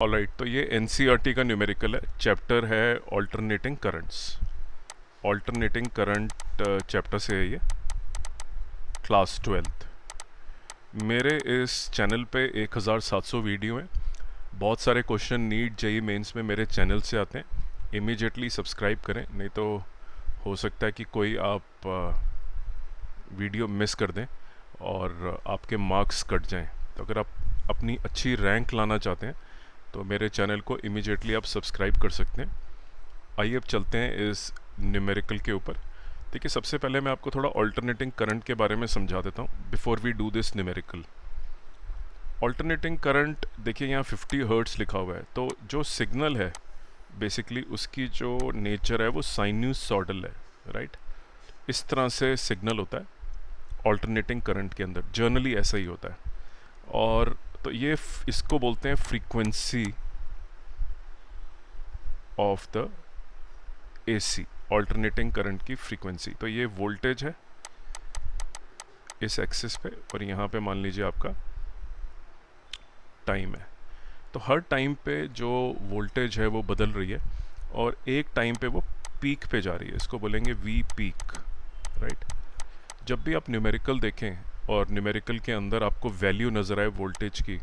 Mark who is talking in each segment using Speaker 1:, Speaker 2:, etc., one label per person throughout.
Speaker 1: Alright, तो ये NCERT का न्यूमेरिकल है, चैप्टर है alternating currents. Alternating current chapter से है ये, क्लास 12th। मेरे इस चैनल पे 1700 वीडियो हैं। बहुत सारे क्वेश्चन नीट जेई मेंस में मेरे चैनल से आते हैं। इमीडिएटली सब्सक्राइब करें, नहीं तो हो सकता है कि कोई आप वीडियो मिस कर दें और आपके मार्क्स कट जाएं। तो अगर आप अपनी अच्छी रैंक लाना चाहते हैं तो मेरे चैनल को इमीडिएटली आप सब्सक्राइब कर सकते हैं। आइए अब चलते हैं इस न्यूमेरिकल के ऊपर। देखिए, सबसे पहले मैं आपको थोड़ा ऑल्टरनेटिंग करंट के बारे में समझा देता हूँ before we do this numerical. Alternating current, देखिए यहाँ 50 हर्ट्स लिखा हुआ है, तो जो सिग्नल है बेसिकली उसकी जो नेचर है वो साइन्यूसॉइडल है, राइट। इस तरह से सिग्नल होता है ऑल्टरनेटिंग करंट के अंदर, जनरली ऐसा ही होता है। और तो ये इसको बोलते हैं frequency of the AC, alternating current की फ्रीक्वेंसी। तो ये वोल्टेज है इस एक्सिस पे और यहाँ पे मान लीजिए आपका टाइम है। तो हर टाइम पे जो वोल्टेज है वो बदल रही है और एक टाइम पे वो पीक पे जा रही है, इसको बोलेंगे वी पीक, राइट। जब भी आप न्यूमेरिकल देखें और न्यूमेरिकल के अंदर आपको वैल्यू नज़र आए वोल्टेज की,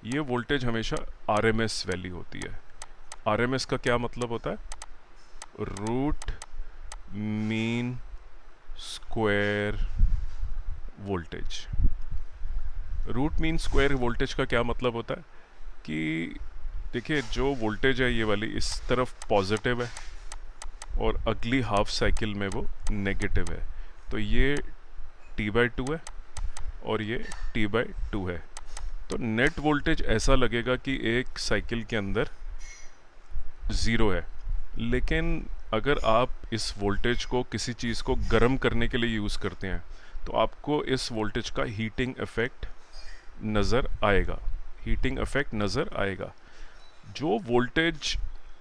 Speaker 1: ये वोल्टेज हमेशा आरएमएस वैल्यू होती है। आरएमएस का क्या मतलब होता है? Root mean square voltage. Root mean square voltage का क्या मतलब होता है कि देखिए, जो वोल्टेज है ये वाली इस तरफ पॉजिटिव है और अगली हाफ साइकिल में वो नेगेटिव है। तो ये T/2 है और ये T/2 है। तो नेट वोल्टेज ऐसा लगेगा कि एक साइकिल के अंदर ज़ीरो है, लेकिन अगर आप इस वोल्टेज को किसी चीज़ को गर्म करने के लिए यूज़ करते हैं तो आपको इस वोल्टेज का हीटिंग इफ़ेक्ट नज़र आएगा, हीटिंग इफ़ेक्ट नज़र आएगा। जो वोल्टेज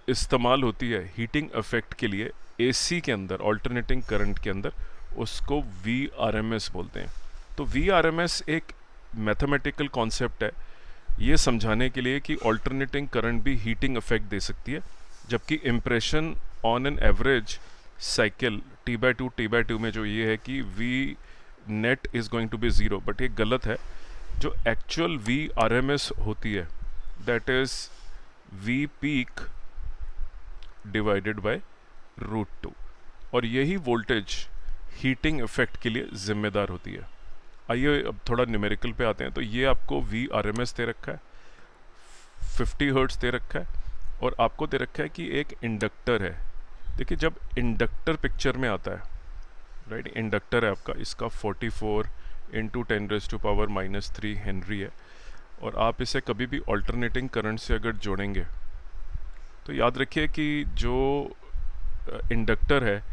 Speaker 1: इस्तेमाल होती है हीटिंग इफ़ेक्ट के लिए एसी के अंदर, ऑल्टरनेटिंग करंट के अंदर, उसको VRMS बोलते हैं। तो VRMS एक मैथमेटिकल कॉन्सेप्ट है ये समझाने के लिए कि ऑल्टरनेटिंग करंट भी हीटिंग इफ़ेक्ट दे सकती है, जबकि impression on an average cycle T/2 में जो ये है कि V net is going to be zero, but ये गलत है। जो एक्चुअल VRMS होती है that is V peak divided by √2, और यही वोल्टेज हीटिंग इफ़ेक्ट के लिए ज़िम्मेदार होती है। आइए अब थोड़ा न्यूमेरिकल पे आते हैं। तो ये आपको VRMS दे रखा है, 50 हर्ट्स दे रखा है, और आपको दे रखा है कि एक इंडक्टर है। देखिए, जब इंडक्टर पिक्चर में आता है, राइट, इंडक्टर है आपका, इसका 44 × 10⁻³ हेनरी है, और आप इसे कभी भी ऑल्टरनेटिंग करंट से अगर जोड़ेंगे तो याद रखिए कि जो इंडक्टर है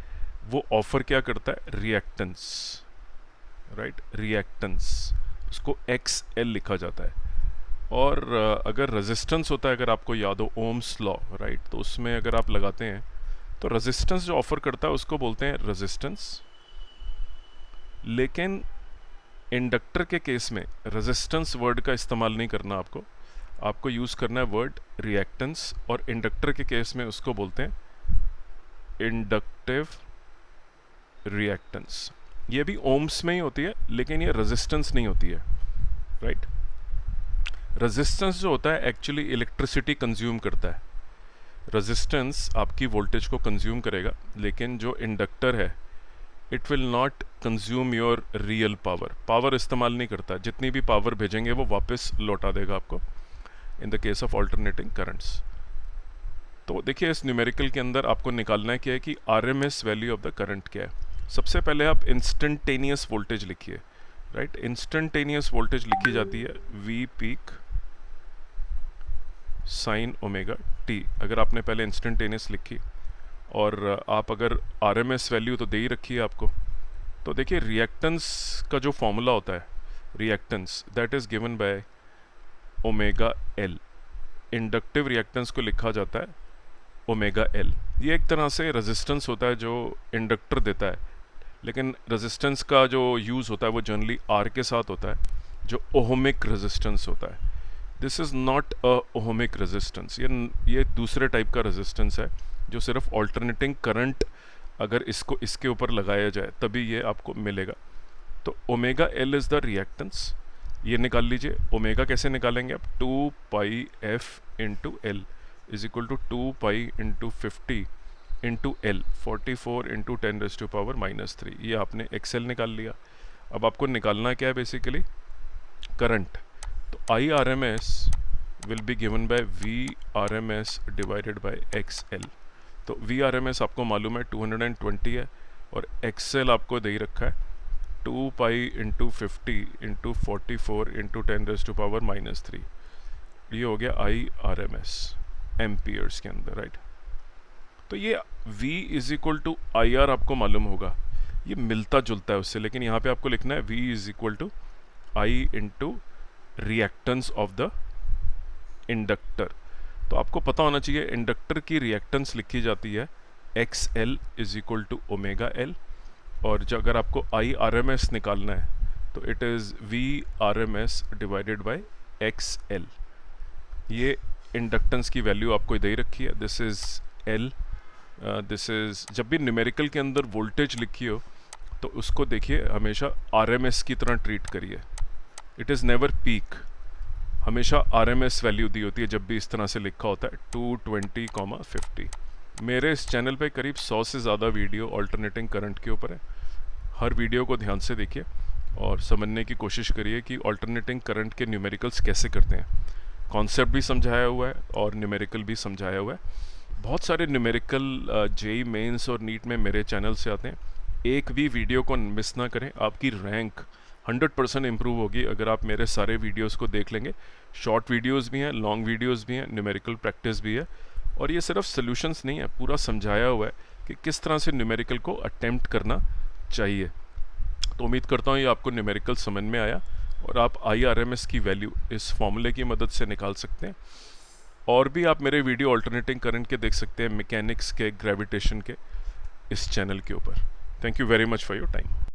Speaker 1: वो ऑफर क्या करता है? रिएक्टेंस, राइट, रिएक्टेंस, उसको XL लिखा जाता है। और अगर रेजिस्टेंस होता है, अगर आपको याद हो ओम्स लॉ, राइट, तो उसमें अगर आप लगाते हैं तो रेजिस्टेंस जो ऑफर करता है उसको बोलते हैं रेजिस्टेंस। लेकिन इंडक्टर के केस में रेजिस्टेंस वर्ड का इस्तेमाल नहीं करना, आपको यूज़ करना है वर्ड रिएक्टेंस, और इंडक्टर के केस में उसको बोलते हैं इंडक्टिव रिएक्टेंस। ये भी ओम्स में ही होती है, लेकिन ये रेजिस्टेंस नहीं होती है, राइट। रेजिस्टेंस जो होता है एक्चुअली इलेक्ट्रिसिटी कंज्यूम करता है। रेजिस्टेंस आपकी वोल्टेज को कंज्यूम करेगा, लेकिन जो इंडक्टर है it will not consume your real power इस्तेमाल नहीं करता। जितनी भी पावर भेजेंगे वो वापस लौटा देगा आपको, in the case of alternating currents. तो देखिए, इस न्यूमेरिकल के अंदर आपको निकालना है क्या है कि RMS value of the current क्या है। सबसे पहले आप इंस्टेंटेनियस वोल्टेज लिखिए, राइट। इंस्टेंटेनियस वोल्टेज लिखी जाती है V पीक sin ω/t। अगर आपने पहले इंस्टेंटेनियस लिखी और आप अगर RMS वैल्यू तो दे ही रखी है आपको, तो देखिए रिएक्टेंस का जो फॉर्मूला होता है, reactance that is given by ω/L। Inductive reactance को लिखा जाता है ω/L। ये एक तरह से रेजिस्टेंस होता है जो इंडक्टर देता है, लेकिन रेजिस्टेंस का जो यूज़ होता है वो जनरली R के साथ होता है, जो ओहमिक रेजिस्टेंस होता है। This is not a ohmic resistance, ये दूसरे टाइप का रेजिस्टेंस है जो सिर्फ ऑल्टरनेटिंग करंट अगर इसको इसके ऊपर लगाया जाए तभी ये आपको मिलेगा। तो omega L is the reactance, ये निकाल लीजिए। ओमेगा कैसे निकालेंगे आप, 2 pi f into L is equal to 2 pi into 50 into L, 44 into 10⁻⁻3। ये आपने एक्सेल निकाल लिया। अब आपको निकालना क्या है बेसिकली, करंट। तो I R M S will be given by V R M S divided by X L. तो वी आर एम एस आपको मालूम है 220 है और एक्सेल आपको दे ही रखा है 2 पाई इंटू 50 इंटू 44 इंटू 10⁻⁻3। ये हो गया I R M S amperes के अंदर, राइट। तो ये V is equal to I R आपको मालूम होगा, ये मिलता जुलता है उससे, लेकिन यहाँ पे आपको लिखना है V is equal to I into reactance of the inductor. तो आपको पता होना चाहिए इंडक्टर की रिएक्टेंस लिखी जाती है X L is equal to omega L, और जो अगर आपको आई आर एम एस निकालना है तो it is V R M S divided by X L. ये इंडक्टेंस की वैल्यू आपको दे रखी है, this is L, this is. जब भी न्यूमेरिकल के अंदर वोल्टेज लिखी हो तो उसको देखिए हमेशा आर एम एस की तरह ट्रीट करिए, इट इज़ नेवर पीक, हमेशा आर एम एस वैल्यू दी होती है जब भी इस तरह से लिखा होता है 220,50। मेरे इस चैनल पे करीब 100 से ज़्यादा वीडियो ऑल्टरनेटिंग करंट के ऊपर है। हर वीडियो को ध्यान से देखिए और समझने की कोशिश करिए कि ऑल्टरनेटिंग करंट के न्यूमेरिकल्स कैसे करते हैं। कॉन्सेप्ट भी समझाया हुआ है और न्यूमेरिकल भी समझाया हुआ है। बहुत सारे न्यूमेरिकल जेई मेंस और नीट में मेरे चैनल से आते हैं। एक भी वीडियो को मिस ना करें, आपकी रैंक 100% इम्प्रूव होगी अगर आप मेरे सारे वीडियोस को देख लेंगे। शॉर्ट वीडियोस भी हैं, लॉन्ग वीडियोस भी हैं, न्यूमेरिकल प्रैक्टिस भी है, और ये सिर्फ सॉल्यूशंस नहीं है, पूरा समझाया हुआ है कि किस तरह से न्यूमेरिकल को अटेम्प्ट करना चाहिए। तो उम्मीद करता हूँ ये आपको न्यूमेरिकल समझ में आया और आप आई आर एम एस की वैल्यू इस फॉर्मूले की मदद से निकाल सकते हैं। और भी आप मेरे वीडियो ऑल्टरनेटिंग करंट के देख सकते हैं, मैकेनिक्स के, ग्रेविटेशन के, इस चैनल के ऊपर। Thank you very much for your time.